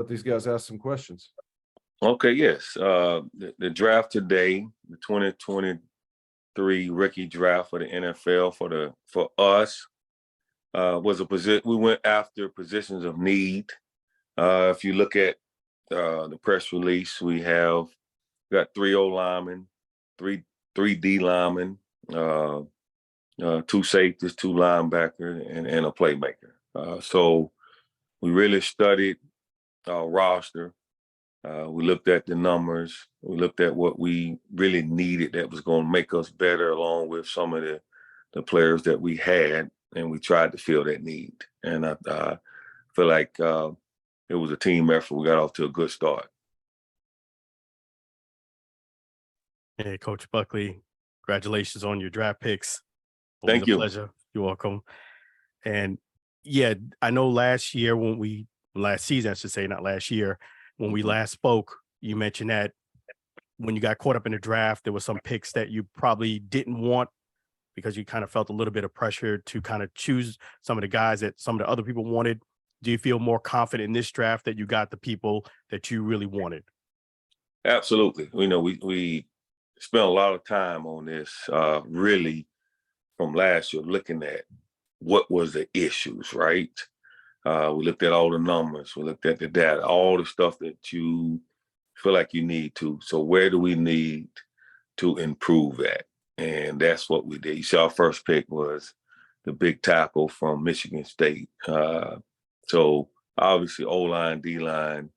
let these guys ask some questions. Okay, yes. The draft today, the 2023 rookie draft for the NFL for us was a position. We went after positions of need. If you look at the press release, we got 3 O linemen, three D linemen, 2 safeties, 2 linebackers, and a playmaker. So we really studied our roster. We looked at the numbers. We looked at what we really needed that was going to make us better, along with some of the players that we had, and we tried to fill that need. And I feel like it was a team effort. We got off to a good start. Hey, Coach Buckley, congratulations on your draft picks. Thank you. Pleasure. You're welcome. And yeah, I know last season, I should say, not last year, when we last spoke, you mentioned that when you got caught up in the draft, there were some picks that you probably didn't want because you kind of felt a little bit of pressure to kind of choose some of the guys that some of the other people wanted. Do you feel more confident in this draft that you got the people that you really wanted? Absolutely. You know, we spent a lot of time on this, really from last year, looking at what was the issues, right? We looked at all the numbers. We looked at the data, all the stuff that you feel like you need to. So where do we need to improve at? And that's what we did. You saw our first pick was the big tackle from Michigan State. So obviously O-line, D-line,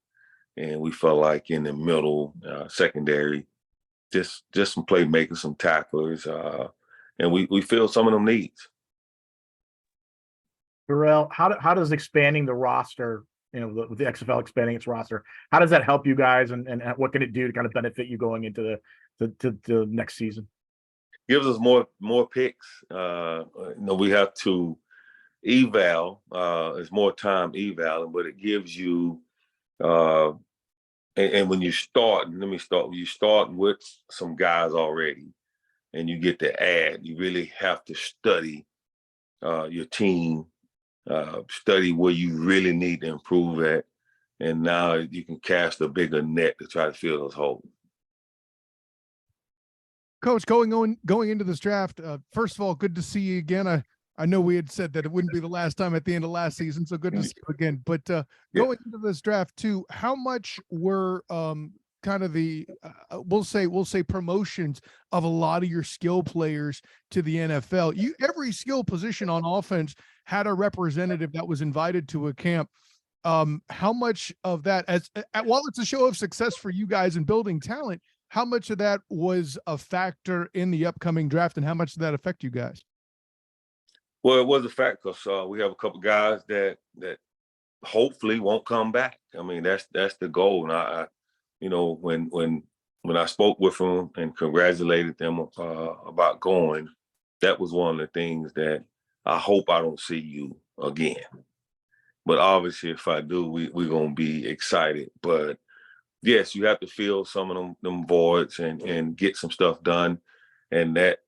and we felt like in the middle, secondary, just some playmakers, some tacklers, and we filled some of them needs. Terrell, how does expanding the roster, with the XFL expanding its roster, how does that help you guys, and what can it do to kind of benefit you going into the next season? Gives us more picks. We have to eval. It's more time evaling, but it gives you. And when you start, you start with some guys already, and you get to add. You really have to study your team. Study where you really need to improve at, and now you can cast a bigger net to try to fill those holes. Coach, going into this draft, first of all, good to see you again. I know we had said that it wouldn't be the last time at the end of last season, so good to see you again. But going into this draft too, how much were kind of the we'll say promotions of a lot of your skill players to the NFL? Every skill position on offense had a representative that was invited to a camp. How much of that, while it's a show of success for you guys in building talent, how much of that was a factor in the upcoming draft, and how much did that affect you guys? Well, it was a fact because we have a couple guys that hopefully won't come back. I mean, that's the goal. And when I spoke with them and congratulated them about going, that was one of the things that I hope I don't see you again. But obviously, if I do, we're gonna be excited. But yes, you have to fill some of them voids and get some stuff done. And that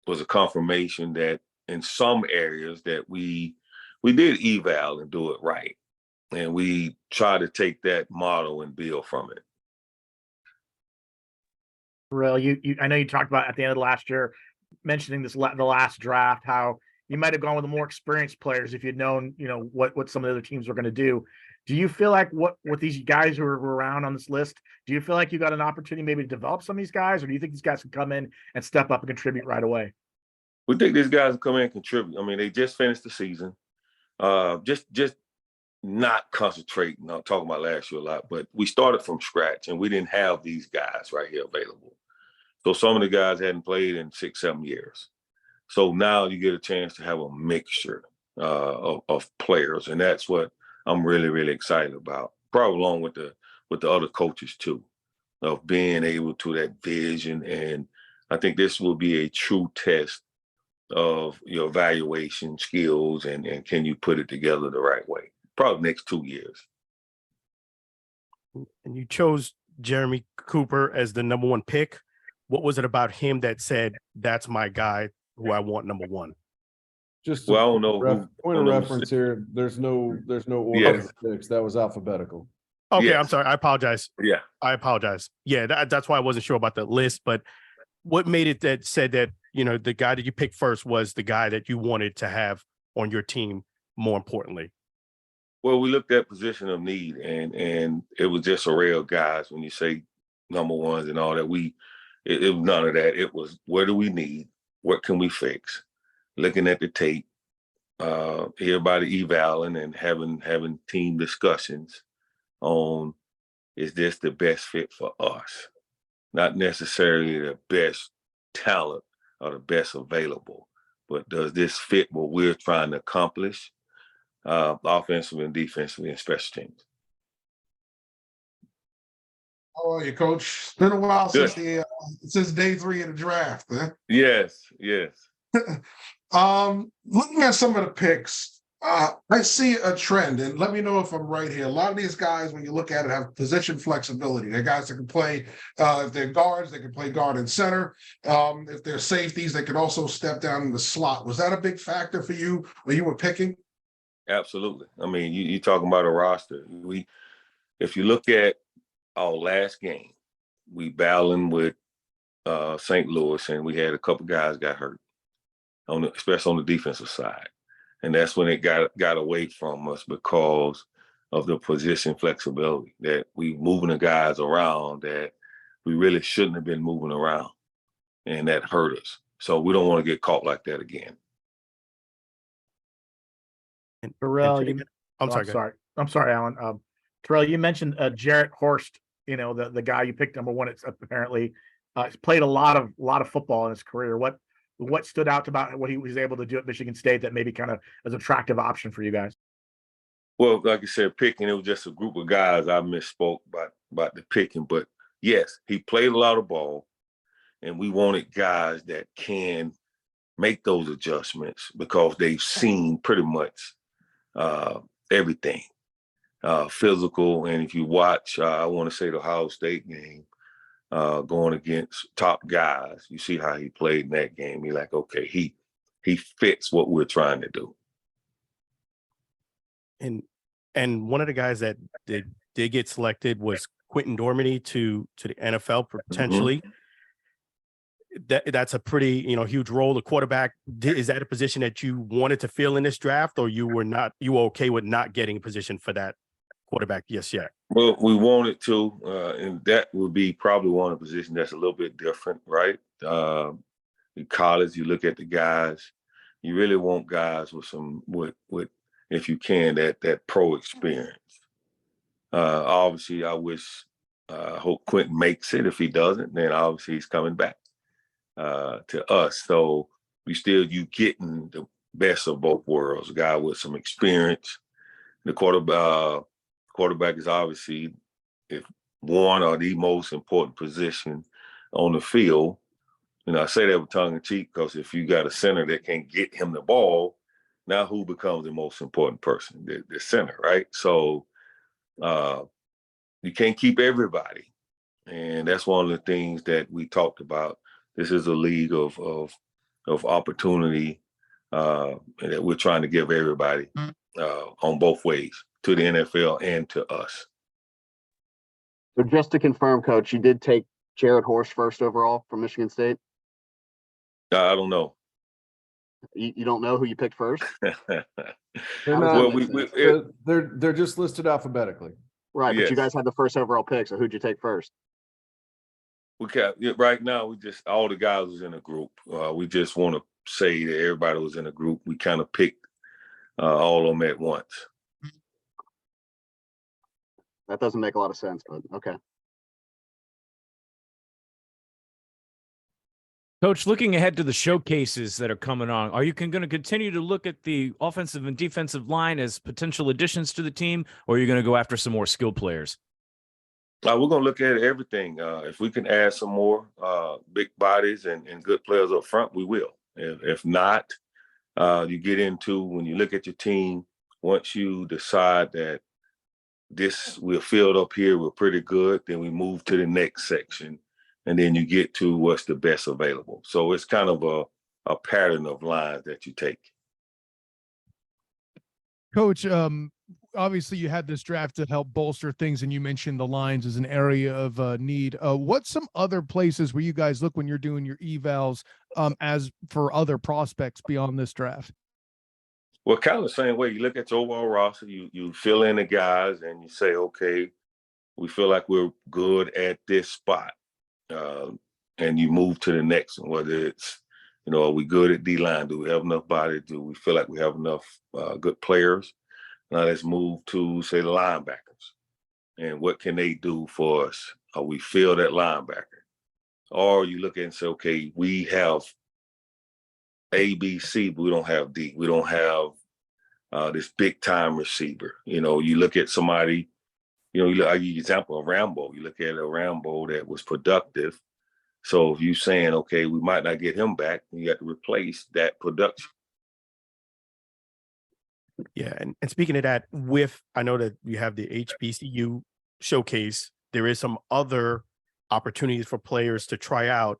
was a confirmation that in some areas that we did eval and do it right. And we try to take that model and build from it. Terrell, I know you talked about at the end of last year, mentioning the last draft, how you might have gone with the more experienced players if you'd known, what some of the other teams were going to do. Do you feel like with these guys who are around on this list, do you feel like you got an opportunity maybe to develop some of these guys, or do you think these guys can come in and step up and contribute right away? We think these guys will come in and contribute. I mean, they just finished the season. Just not concentrating. I'm talking about last year a lot, but we started from scratch and we didn't have these guys right here available. So some of the guys hadn't played in 6-7 years. So now you get a chance to have a mixture of players, and that's what I'm really, really excited about. Probably along with the other coaches too, of being able to that vision. And I think this will be a true test of your evaluation skills and can you put it together the right way. Probably next 2 years. And you chose Jeremy Cooper as the number 1 pick. What was it about him that said, that's my guy who I want number 1? Just I don't know. Point of reference here. There's no order of picks. That was alphabetical. Okay, I'm Yes. sorry. I apologize. Yeah. I apologize. Yeah, that's why I wasn't sure about the list. But what made it that said that, you know, the guy that you picked first was the guy that you wanted to have on your team, more importantly? Well, we looked at position of need, and it was just array of guys. When you say number ones and all that, it was none of that. It was, where do we need? What can we fix? Looking at the tape, everybody evaling and having team discussions on, is this the best fit for us? Not necessarily the best talent or the best available, but does this fit what we're trying to accomplish, offensively and defensively and special teams? How are you, Coach? It's been a while Good. since day 3 of the draft. Huh? Yes. Looking at some of the picks, I see a trend, and let me know if I'm right here. A lot of these guys, when you look at it, have position flexibility. They're guys that can play, if they're guards, they can play guard and center. If they're safeties, they can also step down in the slot. Was that a big factor for you when you were picking? Absolutely. I mean, you talking about a roster. If you look at our last game, we battling with St. Louis, and we had a couple guys got hurt, especially on the defensive side. And that's when it got away from us because of the position flexibility, that we moving the guys around that we really shouldn't have been moving around, and that hurt us. So we don't want to get caught like that again. Terrell, I'm sorry. I'm sorry, Alan. Terrell, you mentioned Jarrett Horst. You know, the guy you picked number one. It's apparently he's played a lot of football in his career. What stood out about what he was able to do at Michigan State that maybe kind of as an attractive option for you guys? Well, like you said, picking, it was just a group of guys. I misspoke about the picking, but yes, he played a lot of ball, and we wanted guys that can make those adjustments because they've seen pretty much everything. Physical, and if you watch, I want to say the Ohio State game, going against top guys, you see how he played in that game. You're like, okay, he fits what we're trying to do. And one of the guys that did get selected was Quentin Dormady to the NFL potentially. That's a pretty, huge role. The quarterback, is that a position that you wanted to fill in this draft, or you were okay with not getting a position for that quarterback? Yes, yeah. Well, we wanted to, and that would be probably one of the positions that's a little bit different, right? In college, you look at the guys, you really want guys with if you can, that pro experience. Obviously, I hope Quentin makes it. If he doesn't, then obviously he's coming back to us. So you getting the best of both worlds, a guy with some experience. The quarterback is obviously one or the most important position on the field. I say that with tongue in cheek because if you got a center that can't get him the ball, now who becomes the most important person? The center, right? So you can't keep everybody. And that's one of the things that we talked about. This is a league of opportunity that we're trying to give everybody on both ways, to the NFL and to us. So just to confirm, Coach, you did take Jarrett Horst first overall from Michigan State? I don't know. You don't know who you picked first? They're Well, not, they're just listed alphabetically. Right, but Yes. you guys had the first overall pick, so who'd you take first? Right now, all the guys was in a group. We just want to say that everybody was in a group. We kind of picked all of them at once. That doesn't make a lot of sense, but okay. Coach, looking ahead to the showcases that are coming on, are you going to continue to look at the offensive and defensive line as potential additions to the team, or are you going to go after some more skilled players? We're going to look at everything. If we can add some more big bodies and good players up front, we will. If not, you get into, when you look at your team, once you decide that we're filled up here, we're pretty good, then we move to the next section. And then you get to what's the best available. So it's kind of a pattern of lines that you take. Coach, obviously you had this draft to help bolster things, and you mentioned the lines as an area of need. What's some other places where you guys look when you're doing your evals as for other prospects beyond this draft? Well, kind of the same way. You look at your overall roster, you fill in the guys, and you say, okay, we feel like we're good at this spot, and you move to the next one. Whether it's, are we good at D-line? Do we have enough body? Do we feel like we have enough good players? Now let's move to, say, the linebackers, and what can they do for us? We fill that linebacker, or you look at and say, okay, we have A, B, C, but we don't have D. We don't have this big time receiver. You look at somebody. I give you an example of Rambo. You look at a Rambo that was productive. So if you're saying, okay, we might not get him back, you got to replace that production. Yeah, and speaking of that, I know that you have the HBCU showcase. There is some other opportunities for players to try out.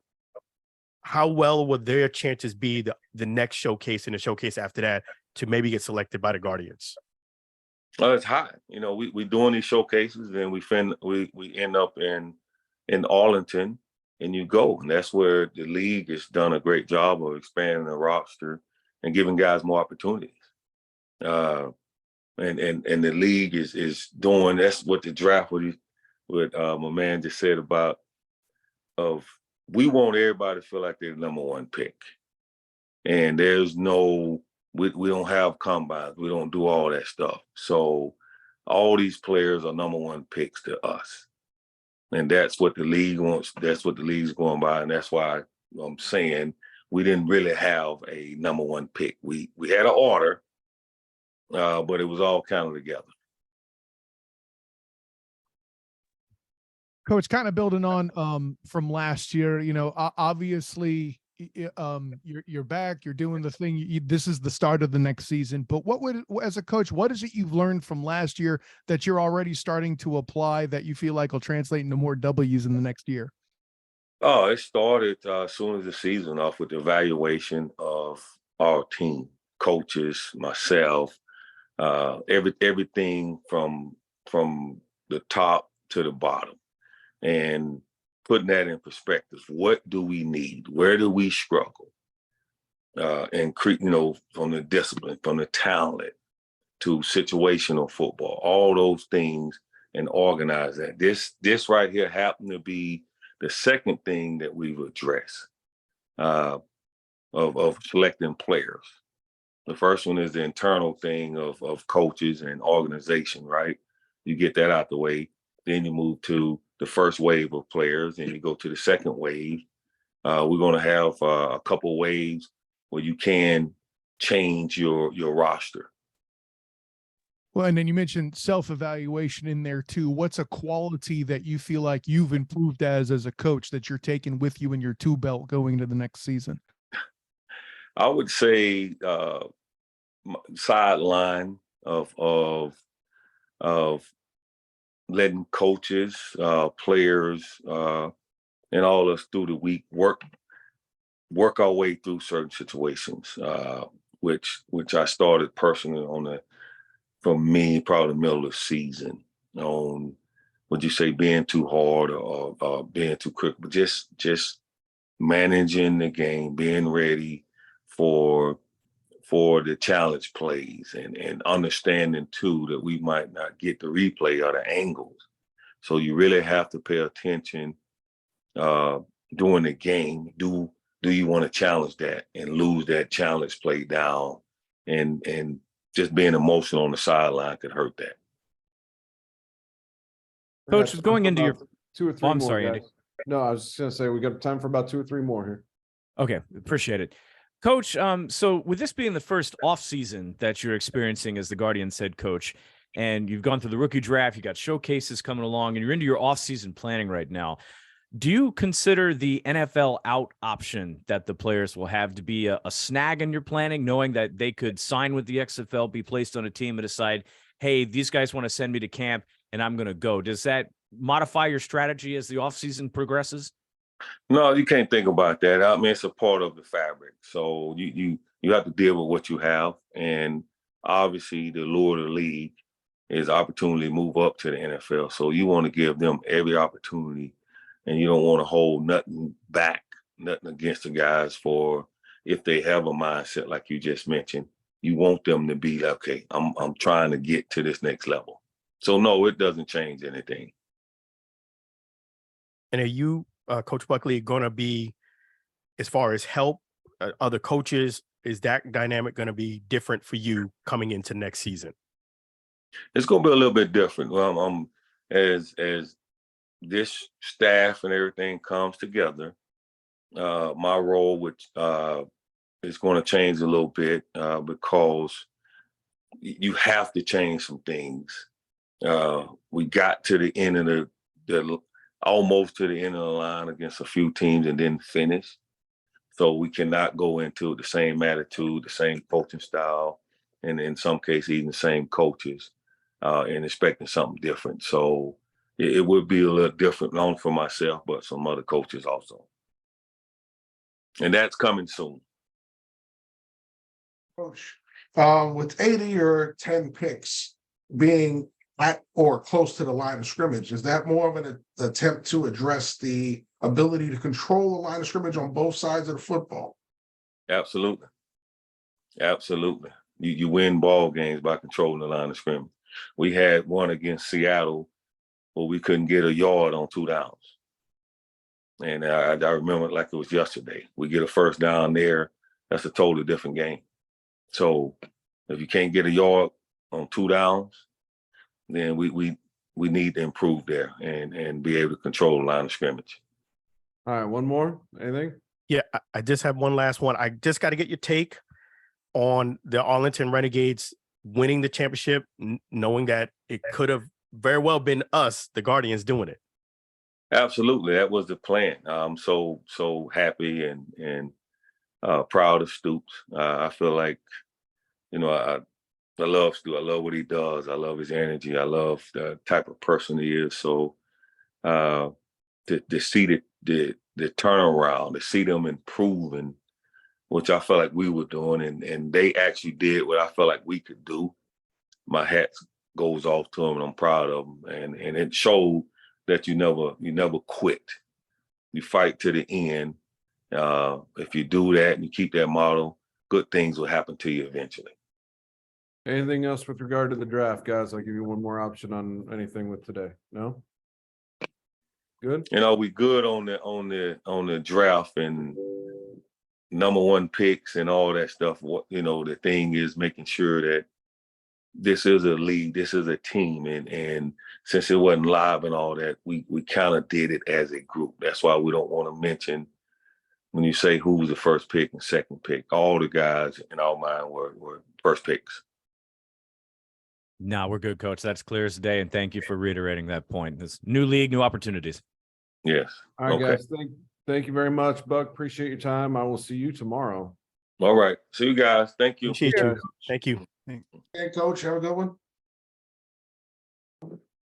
How well would their chances be the next showcase and the showcase after that to maybe get selected by the Guardians? It's high. We doing these showcases, and we end up in Arlington, and you go, and that's where the league has done a great job of expanding the roster and giving guys more opportunities. And the league is doing. That's what the draft what my man just said about we want everybody to feel like they're the number one pick, and there's no. We don't have combines. We don't do all that stuff. So all these players are number one picks to us. And that's what the league wants. That's what the league's going by. And that's why I'm saying we didn't really have a number one pick. We had an order, but it was all kind of together. Coach, kind of building on from last year, obviously you're back, you're doing the thing. This is the start of the next season. But as a coach, what is it you've learned from last year that you're already starting to apply that you feel like will translate into more W's in the next year? Oh, it started as soon as the season off with the evaluation of our team, coaches, myself, everything from the top to the bottom, and putting that in perspective. What do we need? Where do we struggle? And from the discipline, from the talent to situational football, all those things, and organize that. This right here happened to be the second thing that we've addressed of selecting players. The first one is the internal thing of coaches and organization, right? You get that out the way. Then you move to the first wave of players, and you go to the second wave. We're going to have a couple waves where you can change your roster. Well, and then you mentioned self-evaluation in there too. What's a quality that you feel like you've improved as a coach that you're taking with you in your two belt going into the next season? I would say sideline of letting coaches, players, and all us through the week work our way through certain situations, which I started personally for me, probably the middle of the season, on, would you say, being too hard or being too quick, but just managing the game, being ready for the challenge plays, and understanding too that we might not get the replay or the angles. So you really have to pay attention during the game. Do you want to challenge that and lose that challenge play down? And just being emotional on the sideline could hurt that. Coach, is going into your 2 or 3 I'm more, sorry, guys. Andy. No, I was just gonna say we got time for about 2 or 3 more here. Okay, appreciate it. Coach, so with this being the first off season that you're experiencing as the Guardians head coach, and you've gone through the rookie draft, you got showcases coming along, and you're into your off season planning right now, do you consider the NFL out option that the players will have to be a snag in your planning, knowing that they could sign with the XFL, be placed on a team, and decide, hey, these guys want to send me to camp and I'm going to go? Does that modify your strategy as the offseason progresses? No, you can't think about that. I mean, it's a part of the fabric. So you have to deal with what you have. And obviously the lure of the league is opportunity to move up to the NFL. So you want to give them every opportunity, and you don't want to hold nothing back, nothing against the guys for if they have a mindset like you just mentioned. You want them to be like, okay, I'm trying to get to this next level. So no, it doesn't change anything. And are you, Coach Buckley, going to be, as far as help other coaches, is that dynamic going to be different for you coming into next season? It's going to be a little bit different. As this staff and everything comes together, my role is going to change a little bit because you have to change some things. We got to the end of almost to the end of the line against a few teams and didn't finish. So we cannot go into the same attitude, the same coaching style, and in some cases even the same coaches, and expecting something different. So it would be a little different, not only for myself, but some other coaches also. And that's coming soon. Coach, with 80 or 10 picks being at or close to the line of scrimmage, is that more of an attempt to address the ability to control the line of scrimmage on both sides of the football? Absolutely. Absolutely. You win ball games by controlling the line of scrimmage. We had one against Seattle where we couldn't get a yard on 2 downs. And I remember it like it was yesterday. We get a first down there, that's a totally different game. So if you can't get a yard on 2 downs, then we need to improve there and be able to control the line of scrimmage. All right, one more. Anything? Yeah, I just have one last one. I just got to get your take on the Arlington Renegades winning the championship, knowing that it could have very well been us, the Guardians, doing it. Absolutely, that was the plan. I'm so happy and proud of Stoops. I feel like, I love Stu. I love what he does. I love his energy. I love the type of person he is. So to see the turnaround, to see them improving, which I felt like we were doing, and they actually did what I felt like we could do. My hat goes off to them, and I'm proud of them. And it showed that you never quit. You fight to the end. If you do that and you keep that model, good things will happen to you eventually. Anything else with regard to the draft, guys? I'll give you one more option on anything with today. No? Good? We good on the draft and number 1 picks and all that stuff. What the thing is making sure that this is a league, this is a team, and since it wasn't live and all that, we kind of did it as a group. That's why we don't want to mention when you say who was the first pick and second pick. All the guys in our mind were first picks. No, we're good, Coach. That's clear as day, and thank you for reiterating that point. This new league, new opportunities. Yes. All right, okay. guys. Thank you very much, Buck. Appreciate your time. I will see you tomorrow. All right. See you guys. Thank you. Appreciate you. Thank you. Hey, Coach, have a good one.